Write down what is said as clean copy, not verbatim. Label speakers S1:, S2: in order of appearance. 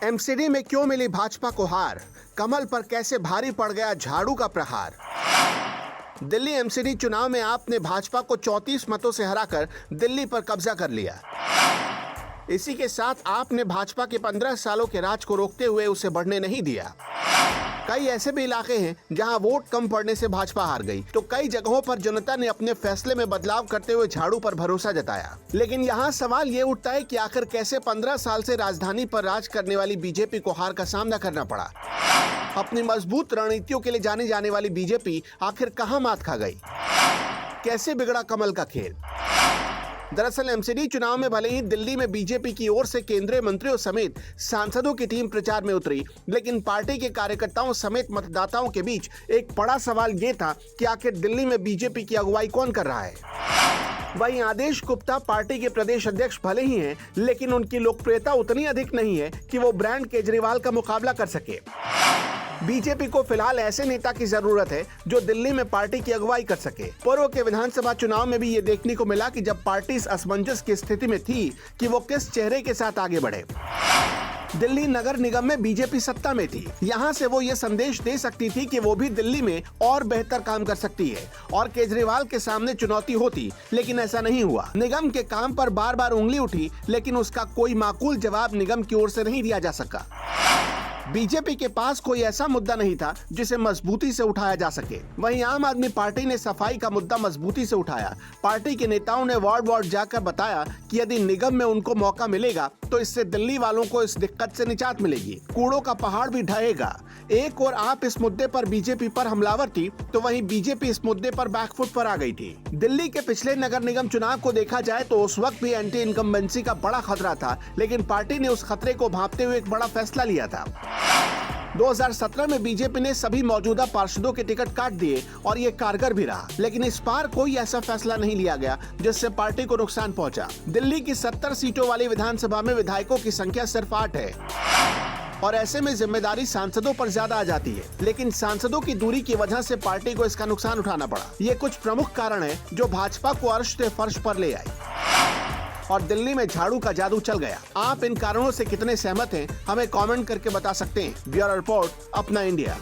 S1: MCD में क्यों मिली भाजपा को हार, कमल पर कैसे भारी पड़ गया झाड़ू का प्रहार। दिल्ली एमसीडी चुनाव में आपने भाजपा को 34 मतों से हराकर दिल्ली पर कब्जा कर लिया। इसी के साथ आपने भाजपा के 15 सालों के राज को रोकते हुए उसे बढ़ने नहीं दिया। कई ऐसे भी इलाके हैं जहां वोट कम पड़ने से भाजपा हार गई, तो कई जगहों पर जनता ने अपने फैसले में बदलाव करते हुए झाड़ू पर भरोसा जताया। लेकिन यहां सवाल ये उठता है कि आखिर कैसे 15 साल से राजधानी पर राज करने वाली बीजेपी को हार का सामना करना पड़ा। अपनी मजबूत रणनीतियों के लिए जानी जाने वाली बीजेपी आखिर कहां मात खा गई, कैसे बिगड़ा कमल का खेल। दरअसल एमसीडी चुनाव में भले ही दिल्ली में बीजेपी की ओर से केंद्रीय मंत्रियों समेत सांसदों की टीम प्रचार में उतरी, लेकिन पार्टी के कार्यकर्ताओं समेत मतदाताओं के बीच एक बड़ा सवाल ये था कि आखिर दिल्ली में बीजेपी की अगुवाई कौन कर रहा है। वहीं आदेश गुप्ता पार्टी के प्रदेश अध्यक्ष भले ही हैं, लेकिन उनकी लोकप्रियता उतनी अधिक नहीं है कि वो ब्रांड केजरीवाल का मुकाबला कर सके। बीजेपी को फिलहाल ऐसे नेता की जरूरत है जो दिल्ली में पार्टी की अगुवाई कर सके। पूर्व के विधानसभा चुनाव में भी ये देखने को मिला कि जब पार्टी इस असमंजस की स्थिति में थी कि वो किस चेहरे के साथ आगे बढ़े। दिल्ली नगर निगम में बीजेपी सत्ता में थी, यहाँ से वो ये संदेश दे सकती थी कि वो भी दिल्ली में और बेहतर काम कर सकती है और केजरीवाल के सामने चुनौती होती, लेकिन ऐसा नहीं हुआ। निगम के काम पर बार बार उंगली उठी, लेकिन उसका कोई माकूल जवाब निगम की ओर से नहीं दिया जा सका। बीजेपी के पास कोई ऐसा मुद्दा नहीं था जिसे मजबूती से उठाया जा सके। वहीं आम आदमी पार्टी ने सफाई का मुद्दा मजबूती से उठाया। पार्टी के नेताओं ने वार्ड वार्ड जाकर बताया कि यदि निगम में उनको मौका मिलेगा तो इससे दिल्ली वालों को इस दिक्कत से निजात मिलेगी, कूड़ों का पहाड़ भी ढहेगा। एक और आप इस मुद्दे पर बीजेपी पर हमलावर थी, तो वहीं बीजेपी इस मुद्दे पर बैकफुट पर आ गई थी। दिल्ली के पिछले नगर निगम चुनाव को देखा जाए तो उस वक्त भी एंटी इनकम्बेंसी का बड़ा खतरा था, लेकिन पार्टी ने उस खतरे को भांपते हुए एक बड़ा फैसला लिया था। 2017 में बीजेपी ने सभी मौजूदा पार्षदों के टिकट काट दिए और ये कारगर भी रहा, लेकिन इस बार कोई ऐसा फैसला नहीं लिया गया जिससे पार्टी को नुकसान पहुंचा। दिल्ली की 70 सीटों वाली विधानसभा में विधायकों की संख्या सिर्फ 8 है और ऐसे में जिम्मेदारी सांसदों पर ज्यादा आ जाती है, लेकिन सांसदों की दूरी की वजह से पार्टी को इसका नुकसान उठाना पड़ा। ये कुछ प्रमुख कारण है जो भाजपा को अर्श से फर्श पर ले आए और दिल्ली में झाड़ू का जादू चल गया। आप इन कारणों से कितने सहमत हैं, हमें कमेंट करके बता सकते हैं। ब्यूरो रिपोर्ट, अपना इंडिया।